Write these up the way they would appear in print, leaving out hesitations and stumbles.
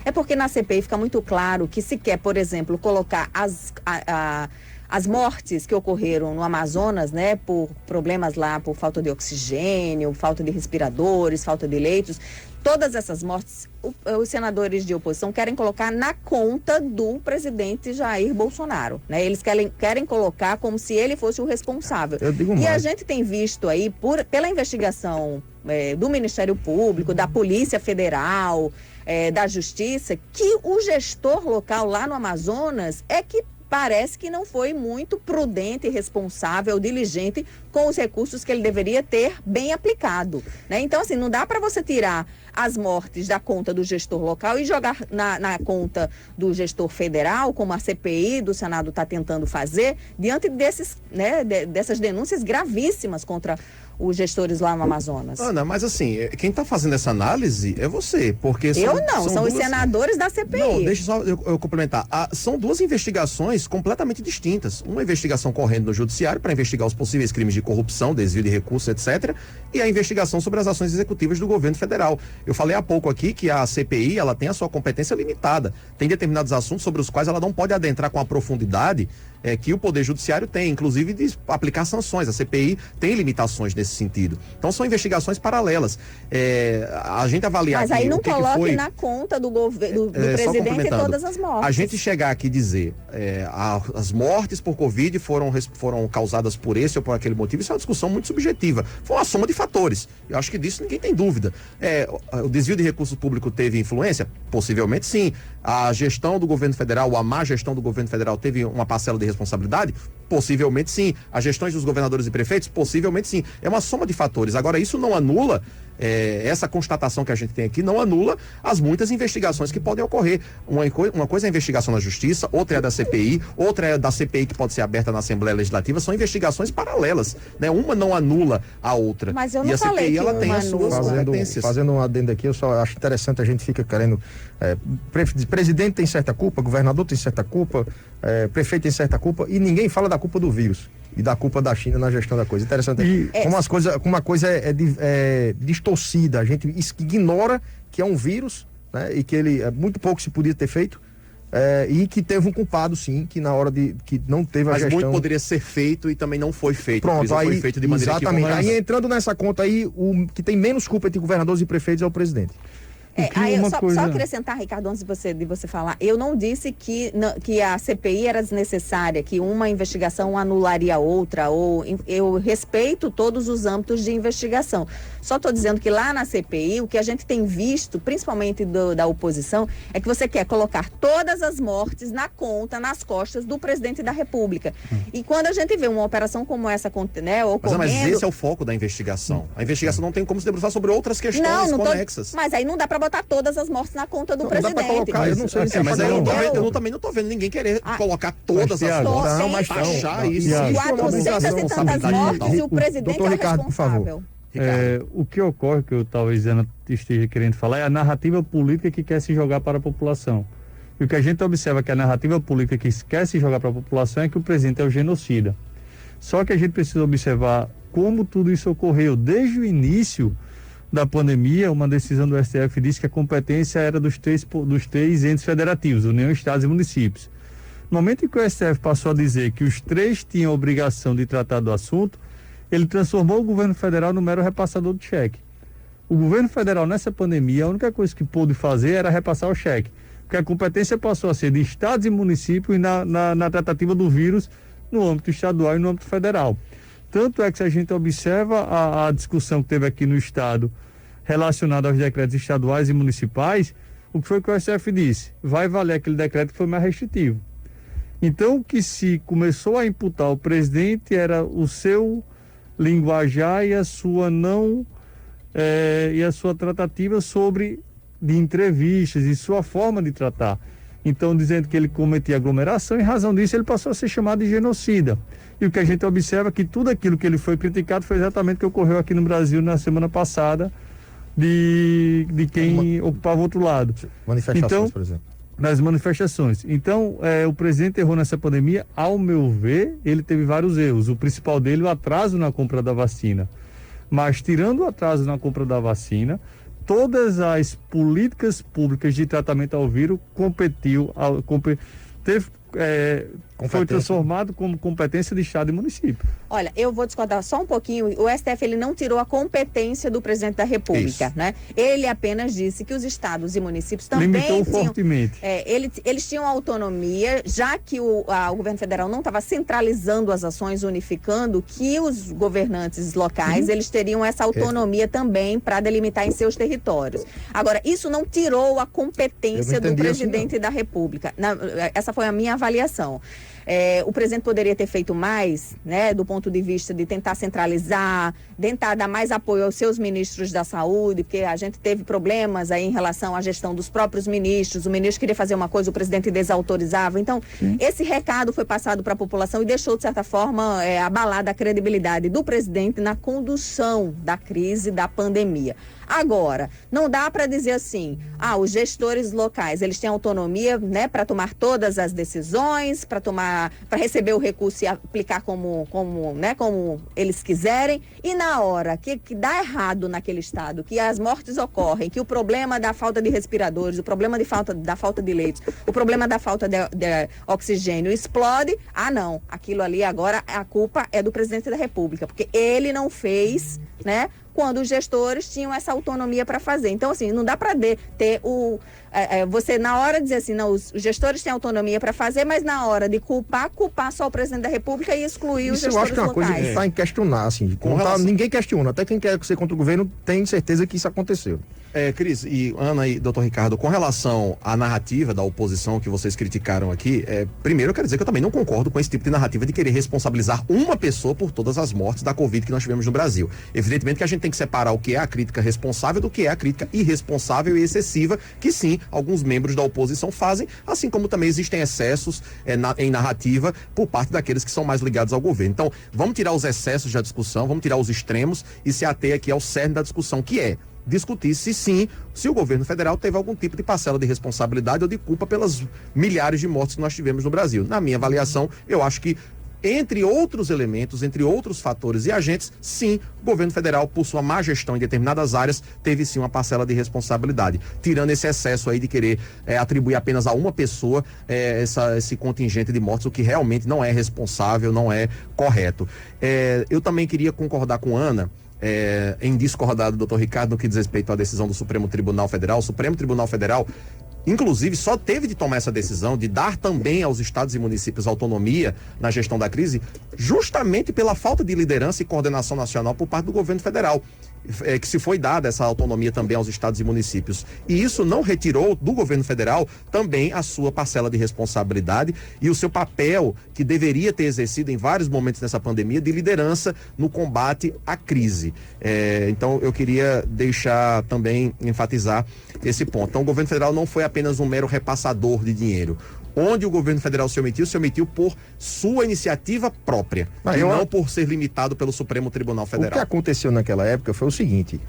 É porque na CPI fica muito claro que se quer, por exemplo, colocar as mortes que ocorreram no Amazonas, né, por problemas lá, por falta de oxigênio, falta de respiradores, falta de leitos, todas essas mortes, os senadores de oposição querem colocar na conta do presidente Jair Bolsonaro, né? Eles querem colocar como se ele fosse o responsável. Eu digo mais. E a gente tem visto aí, pela investigação do Ministério Público, da Polícia Federal, da Justiça, que o gestor local lá no Amazonas é que parece que não foi muito prudente, responsável, diligente com os recursos que ele deveria ter bem aplicado, né? Então, assim, não dá para você tirar as mortes da conta do gestor local e jogar na conta do gestor federal, como a CPI do Senado está tentando fazer, diante dessas denúncias gravíssimas contra os gestores lá no Amazonas. Ana, mas assim, quem está fazendo essa análise é você, porque são os senadores da CPI. Não, deixa só eu complementar. São duas investigações completamente distintas. Uma investigação correndo no judiciário para investigar os possíveis crimes de corrupção, desvio de recursos, etc. E a investigação sobre as ações executivas do governo federal. Eu falei há pouco aqui que a CPI, ela tem a sua competência limitada. Tem determinados assuntos sobre os quais ela não pode adentrar com a profundidade que o Poder Judiciário tem, inclusive de aplicar sanções. A CPI tem limitações nesse sentido. Então são investigações paralelas. A gente avaliar mas aí não coloque na conta do presidente todas as mortes. A gente chegar aqui e dizer as mortes por Covid foram causadas por esse ou por aquele motivo, isso é uma discussão muito subjetiva. Foi uma soma de fatores. Eu acho que disso ninguém tem dúvida. O desvio de recursos públicos teve influência? Possivelmente sim. A gestão do governo federal, a má gestão do governo federal teve uma parcela de responsabilidade? Possivelmente sim. As gestões dos governadores e prefeitos? Possivelmente sim. É uma soma de fatores. Agora, isso não anula, essa constatação que a gente tem aqui, não anula as muitas investigações que podem ocorrer. Uma coisa é a investigação na Justiça, outra é da CPI, outra é da CPI que pode ser aberta na Assembleia Legislativa. São investigações paralelas, né? Uma não anula a outra. Mas eu não e a falei CPI, ela tem as anula. suas competências. Fazendo um adendo aqui, eu só acho interessante, a gente fica querendo... presidente tem certa culpa, governador tem certa culpa, prefeito tem certa culpa, e ninguém fala da culpa do vírus e da culpa da China na gestão da coisa. Interessante. Como uma coisa é distorcida, a gente ignora que é um vírus, né, e que ele muito pouco se podia ter feito, e que teve um culpado, sim, que na hora que não teve a gestão... Mas muito poderia ser feito e também não foi feito. Pronto, aí, foi feito de maneira exatamente. equivocada. Aí entrando nessa conta aí, o que tem menos culpa entre governadores e prefeitos é o presidente. Só acrescentar, Ricardo, antes de você falar, eu não disse que a CPI era desnecessária, que uma investigação anularia a outra, ou eu respeito todos os âmbitos de investigação. Só estou dizendo que lá na CPI, o que a gente tem visto, principalmente da oposição, é que você quer colocar todas as mortes na conta, nas costas do presidente da República. E quando a gente vê uma operação como essa, né, ocorrendo... Mas esse é o foco da investigação. A investigação não tem como se debruçar sobre outras questões conexas. Mas aí não dá para botar todas as mortes na conta do presidente. Dá pra colocar, eu não sei se mas eu também não tô vendo ninguém querer colocar todas as mortes. Não, mas taxar isso. 400 e tantas mortes e o presidente é o Ricardo, responsável. por favor. O que ocorre, que eu talvez Ana esteja querendo falar, é a narrativa política que quer se jogar para a população. E o que a gente observa que a narrativa política que quer se jogar para a população é que o presidente é o genocida. Só que a gente precisa observar como tudo isso ocorreu. Desde o início da pandemia, uma decisão do STF disse que a competência era dos três entes federativos, União, Estados e Municípios. No momento em que o STF passou a dizer que os três tinham a obrigação de tratar do assunto, ele transformou o governo federal no mero repassador de cheque. O governo federal, nessa pandemia, a única coisa que pôde fazer era repassar o cheque, porque a competência passou a ser de estados e municípios na tratativa do vírus no âmbito estadual e no âmbito federal. Tanto é que, se a gente observa a discussão que teve aqui no estado relacionada aos decretos estaduais e municipais, o que foi que o STF disse? Vai valer aquele decreto que foi mais restritivo. Então, o que se começou a imputar ao presidente era o seu linguajar e a sua tratativa de entrevistas e sua forma de tratar. Então, dizendo que ele cometia aglomeração, em razão disso ele passou a ser chamado de genocida. E o que a gente observa é que tudo aquilo que ele foi criticado foi exatamente o que ocorreu aqui no Brasil na semana passada, de quem ocupava o outro lado. Manifestações, por exemplo. Nas manifestações. Então, o presidente errou nessa pandemia. Ao meu ver, ele teve vários erros. O principal dele, o atraso na compra da vacina. Mas, tirando o atraso na compra da vacina, todas as políticas públicas de tratamento ao vírus foi transformado como competência de Estado e município. Olha, eu vou discordar só um pouquinho. O STF, ele não tirou a competência do presidente da República, né? Ele apenas disse que os estados e municípios também limitou tinham... fortemente. Eles tinham autonomia, já que o governo federal não estava centralizando as ações, unificando, que os governantes locais, eles teriam essa autonomia também para delimitar em seus territórios. Agora, isso não tirou a competência do presidente da República. Essa foi a minha avaliação. O presidente poderia ter feito mais, né, do ponto de vista de tentar centralizar, tentar dar mais apoio aos seus ministros da saúde, porque a gente teve problemas aí em relação à gestão dos próprios ministros. O ministro queria fazer uma coisa, o presidente desautorizava. Então, esse recado foi passado para a população e deixou, de certa forma, abalada a credibilidade do presidente na condução da crise da pandemia. Agora, não dá para dizer assim, os gestores locais, eles têm autonomia, né, para tomar todas as decisões, para receber o recurso e aplicar como eles quiserem, e na hora que dá errado naquele estado, que as mortes ocorrem, que o problema da falta de respiradores, o problema da falta de leitos, o problema da falta de oxigênio explode, não, aquilo ali agora a culpa é do presidente da República, porque ele não fez, né, quando os gestores tinham essa autonomia para fazer. Então, assim, não dá para ter você, na hora de dizer assim, não, os gestores têm autonomia para fazer, mas na hora de culpar só o presidente da República e excluir os gestores locais. Isso eu acho que é uma coisa que está em questionar, assim. Ninguém questiona, até quem quer ser contra o governo tem certeza que isso aconteceu. Cris, e Ana e doutor Ricardo, com relação à narrativa da oposição que vocês criticaram aqui, primeiro eu quero dizer que eu também não concordo com esse tipo de narrativa de querer responsabilizar uma pessoa por todas as mortes da Covid que nós tivemos no Brasil. Evidentemente que a gente tem que separar o que é a crítica responsável do que é a crítica irresponsável e excessiva, que sim, alguns membros da oposição fazem, assim como também existem excessos em narrativa por parte daqueles que são mais ligados ao governo. Então, vamos tirar os excessos da discussão, vamos tirar os extremos e se ater aqui ao cerne da discussão, que é discutir se o governo federal teve algum tipo de parcela de responsabilidade ou de culpa pelas milhares de mortes que nós tivemos no Brasil. Na minha avaliação, eu acho que, entre outros elementos, entre outros fatores e agentes, sim, o governo federal, por sua má gestão em determinadas áreas, teve sim uma parcela de responsabilidade, tirando esse excesso aí de querer atribuir apenas a uma pessoa esse contingente de mortes, o que realmente não é responsável, não é correto. Eu também queria concordar com Ana, em discordar do doutor Ricardo no que diz respeito à decisão do Supremo Tribunal Federal. O Supremo Tribunal Federal, inclusive, só teve de tomar essa decisão de dar também aos estados e municípios autonomia na gestão da crise, justamente pela falta de liderança e coordenação nacional por parte do governo federal, que se foi dada essa autonomia também aos estados e municípios. E isso não retirou do governo federal também a sua parcela de responsabilidade e o seu papel, que deveria ter exercido em vários momentos nessa pandemia, de liderança no combate à crise. Então, eu queria deixar também, enfatizar esse ponto. Então, o governo federal não foi apenas um mero repassador de dinheiro. Onde o governo federal se omitiu por sua iniciativa própria, e não por ser limitado pelo Supremo Tribunal Federal. O que aconteceu naquela época foi o seguinte: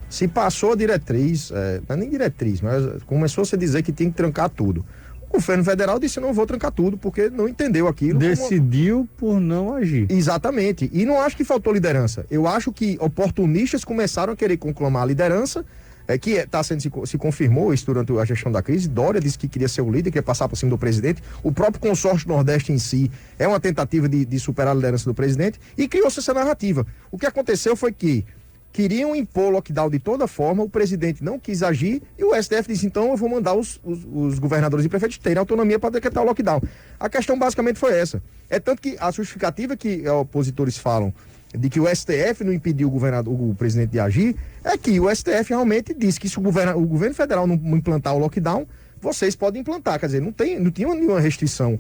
se passou a diretriz, não é nem diretriz, mas começou a se dizer que tinha que trancar tudo. O governo federal disse: não vou trancar tudo, porque não entendeu aquilo. Decidiu por não agir. Exatamente. E não acho que faltou liderança. Eu acho que oportunistas começaram a querer conclamar a liderança, se confirmou isso durante a gestão da crise. Dória disse que queria ser o líder, queria passar por cima do presidente. O próprio consórcio Nordeste em si é uma tentativa de superar a liderança do presidente, e criou-se essa narrativa. O que aconteceu foi que queriam impor lockdown de toda forma, o presidente não quis agir e o STF disse: então eu vou mandar os governadores e prefeitos terem autonomia para decretar o lockdown. A questão basicamente foi essa. É tanto que a justificativa que opositores falam de que o STF não impediu o presidente de agir, é que o STF realmente disse que se o governo federal não implantar o lockdown, vocês podem implantar. Quer dizer, não tinha nenhuma restrição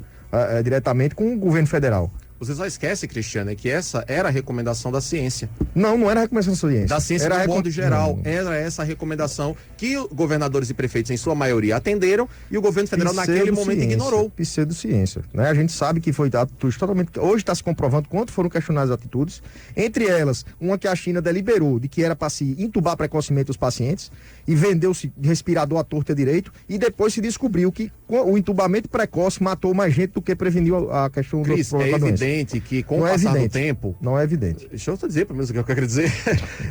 diretamente com o governo federal. Você só esquece, Cristiano, que essa era a recomendação da ciência. Não era a recomendação da ciência. Da ciência do modo geral. Era essa a recomendação que governadores e prefeitos, em sua maioria, atenderam, e o governo federal naquele momento ignorou. Pseudociência, né? A gente sabe que foi atitude totalmente... Hoje está se comprovando quanto foram questionadas as atitudes. Entre elas, uma que a China deliberou de que era para se entubar precocemente os pacientes e vendeu-se respirador à torta direito, e depois se descobriu que O entubamento precoce matou mais gente do que preveniu a questão Cris, da é doença. evidente que com o passar do tempo... Não é evidente. Deixa eu só dizer primeiro o que eu quero dizer.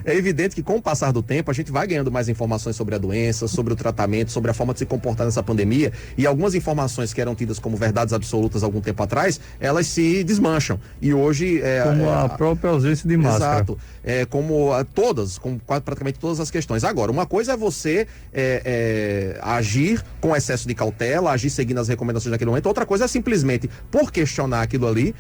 É evidente que com o passar do tempo a gente vai ganhando mais informações sobre a doença, sobre o tratamento, sobre a forma de se comportar nessa pandemia, e algumas informações que eram tidas como verdades absolutas algum tempo atrás, elas se desmancham. E hoje... como a própria ausência de máscara. Exato. Como praticamente todas as questões. Agora, uma coisa é você agir com excesso de cautela, agir seguindo as recomendações naquele momento. Outra coisa é simplesmente por questionar aquilo ali,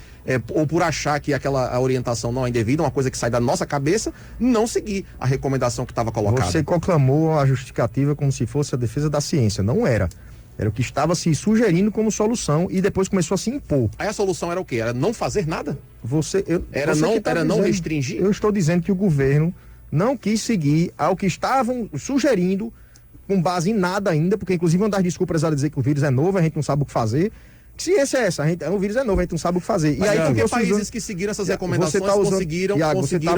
ou por achar que a orientação não é indevida, uma coisa que sai da nossa cabeça, não seguir a recomendação que estava colocada. Você conclamou a justificativa como se fosse a defesa da ciência. Não era. Era o que estava se sugerindo como solução e depois começou a se impor. Aí a solução era o quê? Era não fazer nada? Era não restringir? Eu estou dizendo que o governo não quis seguir ao que estavam sugerindo, com base em nada ainda, porque inclusive uma das desculpas era dizer que o vírus é novo, a gente não sabe o que fazer. Que ciência é essa? O vírus é novo, a gente não sabe o que fazer. Mas e aí, porque países que seguiram essas recomendações conseguiram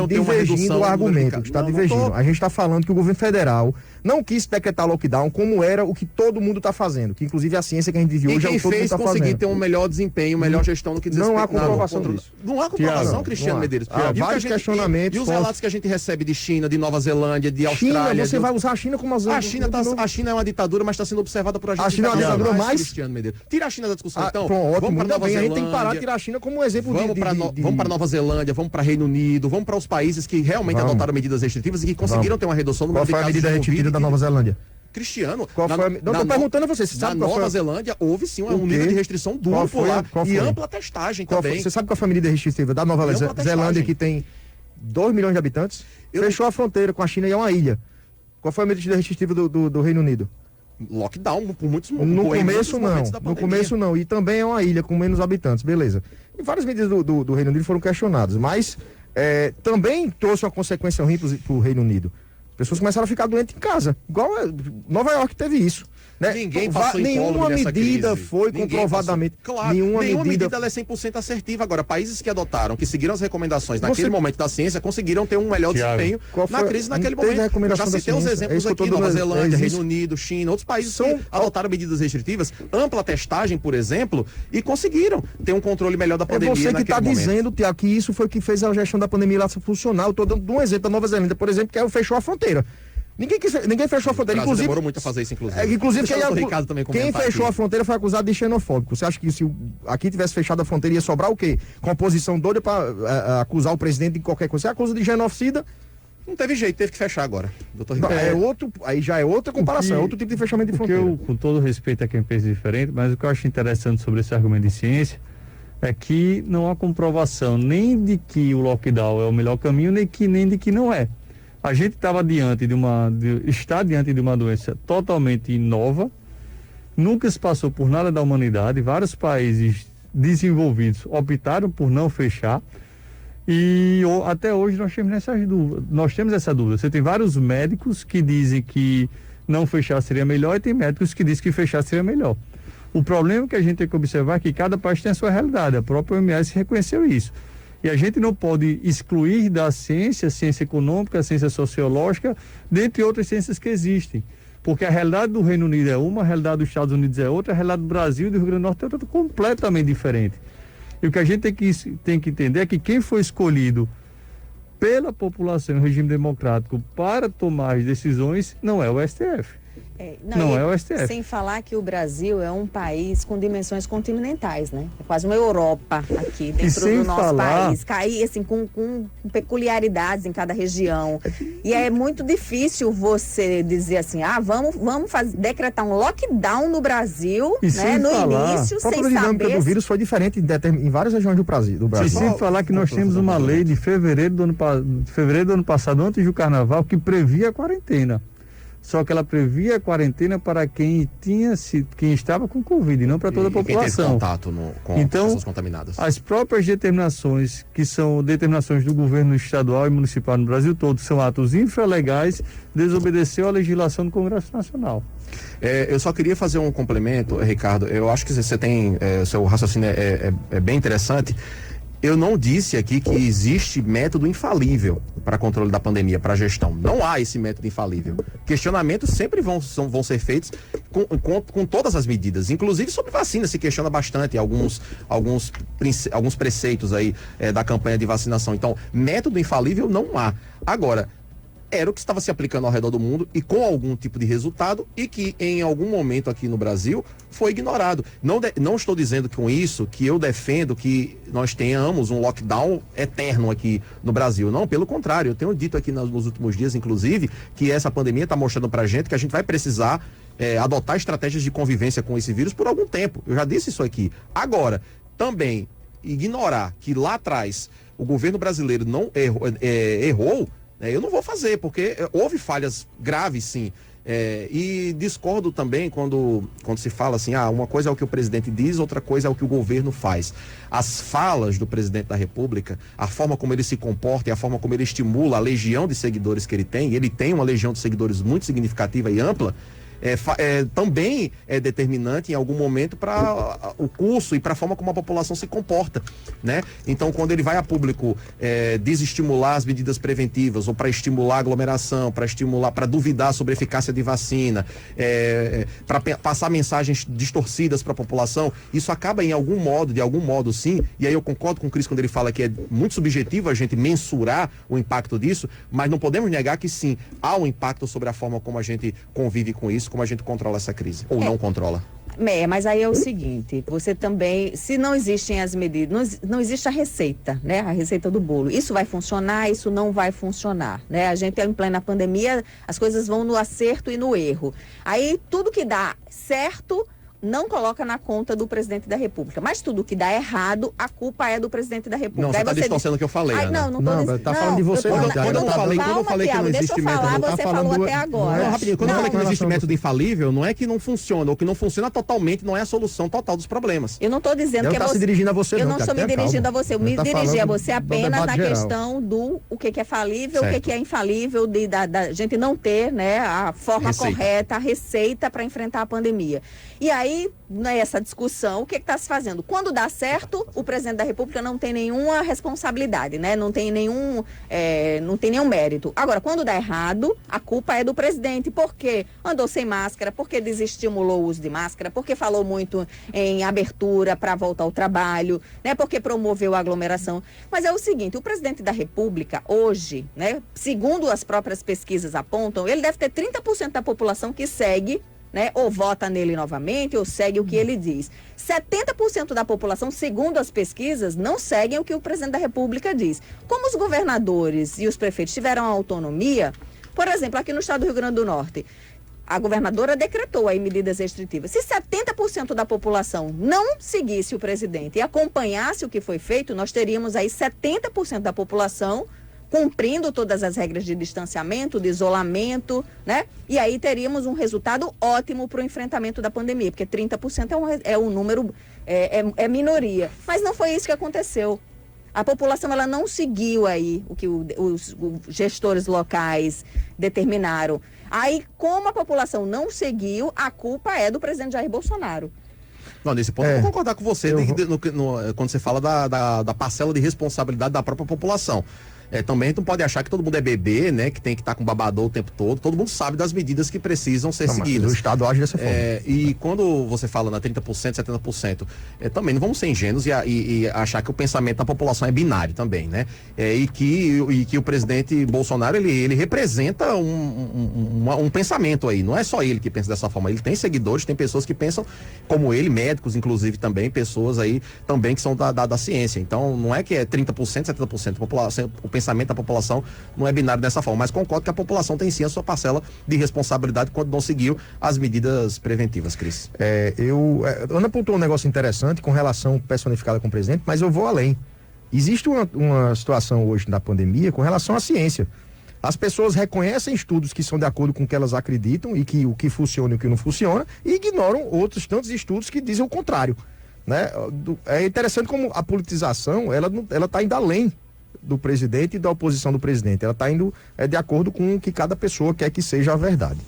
ter uma redução do argumento. Está divergindo. A gente está falando que o governo federal não quis decretar lockdown como era o que todo mundo está fazendo, que inclusive a ciência que a gente vive hoje é o que todo mundo está fazendo. Quem fez conseguir ter um melhor desempenho, melhor gestão do que diz Não há comprovação disso. Não há comprovação, Cristiano Medeiros. Há vários questionamentos. E os relatos que a gente recebe de China, de Nova Zelândia, de Austrália... Você vai usar a China como a China é uma ditadura, mas está sendo observada por a gente. A China é uma ditadura mais... Cristiano Medeiros. Tira a China da discussão, então. Vamos para Nova Zelândia. A gente tem que parar de tirar a China como um exemplo Vamos para Nova Zelândia, vamos para Reino Unido, vamos para os países que realmente adotaram medidas restritivas e que conseguiram ter uma redução no número de casos. Qual foi a medida restritiva da Nova Zelândia? Cristiano, não estou perguntando a você sabe na Nova Zelândia houve sim um nível de restrição duplo lá e ampla testagem também. Você sabe qual foi a medida restritiva da Nova Zelândia, que tem 2 milhões de habitantes? Fechou a fronteira com a China e é uma ilha. Qual foi a medida restritiva do Reino Unido? Lockdown por muitos No começo não. No começo não. E também é uma ilha com menos habitantes, beleza. E várias medidas do Reino Unido foram questionadas, mas também trouxe uma consequência ruim para o Reino Unido. Pessoas começaram a ficar doentes em casa. Igual Nova York teve isso. Né? Ninguém passou nenhuma medida crise. foi comprovadamente. Claro, nenhuma medida ela é 100% assertiva. Agora, países que adotaram, que seguiram as recomendações naquele momento da ciência, conseguiram ter um melhor desempenho na crise naquele momento. Eu já citei os exemplos aqui, Nova Zelândia, Reino Unido, China, outros países que adotaram medidas restritivas, ampla testagem, por exemplo, e conseguiram ter um controle melhor da pandemia naquele momento. Você que está dizendo, Tiago, que isso foi o que fez a gestão da pandemia lá funcionar. Eu estou dando um exemplo da Nova Zelândia, por exemplo, que fechou a fronteira. Ninguém fechou a fronteira. Inclusive, demorou muito a fazer isso, inclusive quem fechou a fronteira foi acusado de xenofóbico. Você acha que se aqui tivesse fechado a fronteira ia sobrar o quê? Com a posição doida para acusar o presidente de qualquer coisa? Você acusa de genocida? Não teve jeito, teve que fechar agora. Doutor aí já é outra comparação, é outro tipo de fechamento de fronteira. Eu, com todo respeito a quem pensa diferente, mas o que eu acho interessante sobre esse argumento de ciência é que não há comprovação nem de que o lockdown é o melhor caminho, nem de que não é. A gente está diante de uma doença totalmente nova, nunca se passou por nada da humanidade, vários países desenvolvidos optaram por não fechar e até hoje nós temos essa dúvida. Você tem vários médicos que dizem que não fechar seria melhor e tem médicos que dizem que fechar seria melhor. O problema que a gente tem que observar é que cada país tem a sua realidade, a própria OMS reconheceu isso. E a gente não pode excluir da ciência econômica, a ciência sociológica, dentre outras ciências que existem. Porque a realidade do Reino Unido é uma, a realidade dos Estados Unidos é outra, a realidade do Brasil e do Rio Grande do Norte é outra, completamente diferente. E o que a gente tem que entender é que quem foi escolhido pela população, o regime democrático, para tomar as decisões, não é o STF. Não é o STF. Sem falar que o Brasil é um país com dimensões continentais, né? É quase uma Europa aqui dentro do nosso país. Cair assim com peculiaridades em cada região. E é muito difícil você dizer assim, vamos decretar um lockdown no Brasil, né? No início, sem saber. A dinâmica do vírus foi diferente em várias regiões do Brasil. E sem falar que nós temos uma lei de fevereiro do ano passado, antes do Carnaval, que previa a quarentena. Só que ela previa a quarentena para quem estava com Covid, e não para toda a população. Quem teve contato com pessoas contaminadas. As próprias determinações, que são determinações do governo estadual e municipal no Brasil todo, são atos infralegais, desobedeceu a legislação do Congresso Nacional. Eu só queria fazer um complemento, Ricardo. Eu acho que você tem, seu raciocínio é bem interessante. Eu não disse aqui que existe método infalível para controle da pandemia, para gestão. Não há esse método infalível. Questionamentos sempre vão ser feitos com todas as medidas. Inclusive sobre vacina se questiona bastante alguns preceitos aí da campanha de vacinação. Então, método infalível não há. Agora, era o que estava se aplicando ao redor do mundo e com algum tipo de resultado e que em algum momento aqui no Brasil foi ignorado. Não estou dizendo com isso que eu defendo que nós tenhamos um lockdown eterno aqui no Brasil. Não, pelo contrário, eu tenho dito aqui nos últimos dias, inclusive, que essa pandemia está mostrando pra gente que a gente vai precisar adotar estratégias de convivência com esse vírus por algum tempo. Eu já disse isso aqui. Agora, também ignorar que lá atrás o governo brasileiro não errou, eu não vou fazer, porque houve falhas graves, sim. E discordo também quando se fala assim, uma coisa é o que o presidente diz, outra coisa é o que o governo faz. As falas do presidente da República, a forma como ele se comporta e a forma como ele estimula a legião de seguidores que ele tem uma legião de seguidores muito significativa e ampla, também é determinante em algum momento para o curso e para a forma como a população se comporta, né? Então, quando ele vai a público desestimular as medidas preventivas ou para estimular a aglomeração, para duvidar sobre a eficácia de vacina, para passar mensagens distorcidas para a população, isso acaba de algum modo sim, e aí eu concordo com o Cris quando ele fala que é muito subjetivo a gente mensurar o impacto disso, mas não podemos negar que sim, há um impacto sobre a forma como a gente convive com isso, como a gente controla essa crise, ou não controla. Mas aí é o seguinte, você também, se não existem as medidas, não existe a receita, né? A receita do bolo. Isso vai funcionar, isso não vai funcionar, né? A gente em plena pandemia, as coisas vão no acerto e no erro. Aí tudo que dá certo não coloca na conta do presidente da República. Mas tudo que dá errado, a culpa é do presidente da República. Não, você está distorcendo o que eu falei, Ana. Não, tá falando de você. Quando eu falei que não existe método... Você falou até agora. Rapidinho, quando eu falei que não existe método infalível, não é que não funciona, ou que não funciona totalmente, não é a solução total dos problemas. Eu não estou dizendo que é você... se dirigindo a você, eu não estou me dirigindo a você, eu me dirigi a você apenas na questão do o que é falível, o que é infalível, da gente não ter, né, a forma correta, a receita para enfrentar a pandemia. E aí, nessa discussão, o que está se fazendo? Quando dá certo, o presidente da República não tem nenhuma responsabilidade, né? Não tem nenhum mérito. Agora, quando dá errado, a culpa é do presidente. Por quê? Andou sem máscara, porque desestimulou o uso de máscara, porque falou muito em abertura para voltar ao trabalho, né? Porque promoveu a aglomeração. Mas é o seguinte, o presidente da República, hoje, né? Segundo as próprias pesquisas apontam, ele deve ter 30% da população que segue, né, ou vota nele novamente, ou segue o que ele diz. 70% da população, segundo as pesquisas, não seguem o que o presidente da República diz. Como os governadores e os prefeitos tiveram autonomia, por exemplo, aqui no estado do Rio Grande do Norte, a governadora decretou aí medidas restritivas. Se 70% da população não seguisse o presidente e acompanhasse o que foi feito, nós teríamos aí 70% da população cumprindo todas as regras de distanciamento, de isolamento, né? E aí teríamos um resultado ótimo para o enfrentamento da pandemia, porque 30% é um número, é minoria. Mas não foi isso que aconteceu. A população, ela não seguiu aí o que os gestores locais determinaram. Aí, como a população não seguiu, a culpa é do presidente Jair Bolsonaro. Não, nesse ponto eu vou concordar com você quando você fala da parcela de responsabilidade da própria população. Também tu não pode achar que todo mundo é bebê, né? Que tem que estar com babador o tempo todo. Todo mundo sabe das medidas que precisam ser seguidas. O Estado age dessa forma. E quando você fala na 30%, 70%, também não vamos ser ingênuos e achar que o pensamento da população é binário também, né? E que o presidente Bolsonaro, ele representa um pensamento aí. Não é só ele que pensa dessa forma. Ele tem seguidores, tem pessoas que pensam como ele, médicos, inclusive, também, pessoas aí também que são da ciência. Então, não é que é 30%, 70%. O pensamento da população não é binário dessa forma, mas concordo que a população tem sim a sua parcela de responsabilidade quando não seguiu as medidas preventivas, Cris. Ana apontou um negócio interessante com relação personificada com o presidente, mas eu vou além. Existe uma situação hoje da pandemia com relação à ciência. As pessoas reconhecem estudos que são de acordo com o que elas acreditam e que o que funciona e o que não funciona, e ignoram outros tantos estudos que dizem o contrário, né? É interessante como a politização, ela está indo além do presidente e da oposição do presidente. Ela está indo de acordo com o que cada pessoa quer que seja a verdade.